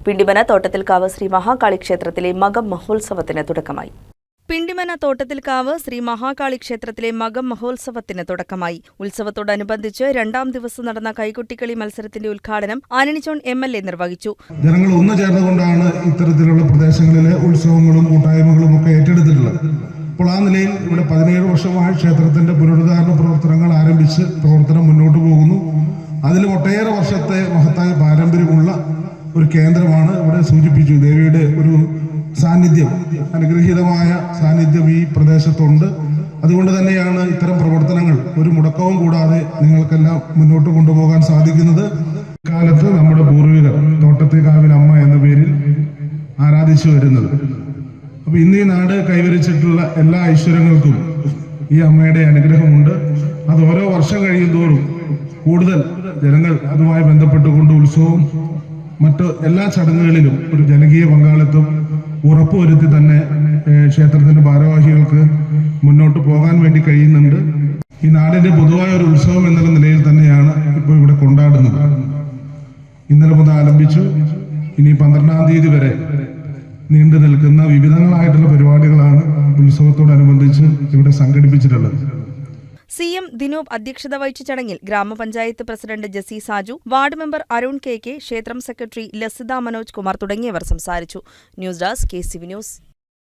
പിണ്ടിമന തോട്ടത്തിൽക്കാവ് ശ്രീ മഹാകാളി ക്ഷേത്രത്തിലെ മകം മഹോത്സവത്തിന് തുടക്കമായി. പിണ്ടിമന തോട്ടത്തിൽക്കാവ് ശ്രീ മഹാകാളി ക്ഷേത്രത്തിലെ മകം മഹോത്സവത്തിന് തുടക്കമായി. ഉത്സവത്തോടനുബന്ധിച്ച് രണ്ടാം ദിവസം നടന്ന കൈകൊട്ടിക്കളി മത്സരത്തിന്റെ ഉദ്ഘാടനം ആന്റണി ജോൺ MLA നിർവഹിച്ചു. ജനങ്ങൾ ഒന്നു ചേർന്നുകൊണ്ടാണ് ഇത്തരത്തിലുള്ള പ്രദേശങ്ങളിലെ ഉത്സവങ്ങളും കൂട്ടായ്മകളും ഒക്കെ ഏറ്റെടുത്തിട്ടുള്ളത്. അപ്പോൾ ആ നിലയിൽ ഇവിടെ 17 വർഷമായി ക്ഷേത്രത്തിന്റെ പുനരുദ്ധാരണ പ്രവർത്തനങ്ങൾ ആരംഭിച്ച് പ്രവർത്തനം മുന്നോട്ട് പോകുന്നു. അതിലും ഒട്ടേറെ വർഷത്തെ മഹത്തായ പാരമ്പര്യമുള്ള ഒരു കേന്ദ്രമാണ്. ഇവിടെ സൂചിപ്പിച്ചു ദേവിയുടെ ഒരു സാന്നിധ്യം, അനുഗ്രഹീതമായ സാന്നിധ്യം ഈ പ്രദേശത്തുണ്ട്. അതുകൊണ്ട് തന്നെയാണ് ഇത്തരം പ്രവർത്തനങ്ങൾ ഒരു മുടക്കവും കൂടാതെ നിങ്ങൾക്കെല്ലാം മുന്നോട്ട് കൊണ്ടുപോകാൻ സാധിക്കുന്നത്. കാലത്ത് നമ്മുടെ പൂർവികർ തോട്ടത്തിൽക്കാവിലമ്മ എന്ന പേരിൽ ആരാധിച്ചു വരുന്നത്. അപ്പൊ ഇന്ന് ഈ നാട് കൈവരിച്ചിട്ടുള്ള എല്ലാ ഐശ്വര്യങ്ങൾക്കും ഈ അമ്മയുടെ അനുഗ്രഹമുണ്ട്. അത് ഓരോ വർഷം കഴിയുന്തോറും കൂടുതൽ ജനങ്ങൾ അതുമായി ബന്ധപ്പെട്ടുകൊണ്ട് ഉത്സവവും മറ്റു എല്ലാ ചടങ്ങുകളിലും ഒരു ജനകീയ പങ്കാളിത്തം ഉറപ്പുവരുത്തി തന്നെ ക്ഷേത്രത്തിന്റെ ഭാരവാഹികൾക്ക് മുന്നോട്ട് പോകാൻ വേണ്ടി കഴിയുന്നുണ്ട്. ഈ നാടിന്റെ പൊതുവായ ഒരു ഉത്സവം എന്നുള്ള നിലയിൽ തന്നെയാണ് ഇപ്പോൾ ഇവിടെ കൊണ്ടാടുന്നത്. ഇന്നലെ മുതൽ ആരംഭിച്ചു ഇനി 12-ാം തീയതി വരെ നീണ്ടു നിൽക്കുന്ന വിവിധങ്ങളായിട്ടുള്ള പരിപാടികളാണ് ഉത്സവത്തോടനുബന്ധിച്ച് ഇവിടെ സംഘടിപ്പിച്ചിട്ടുള്ളത്. CM ദിനൂപ് അധ്യക്ഷത വഹിച്ച ചടങ്ങിൽ ഗ്രാമപഞ്ചായത്ത് പ്രസിഡന്റ് ജസി Saju, ward member Arun KK, ക്ഷേത്രം സെക്രട്ടറി ലസിത മനോജ് കുമാർ തുടങ്ങിയവർ സംസാരിച്ചു. News desk KCV news.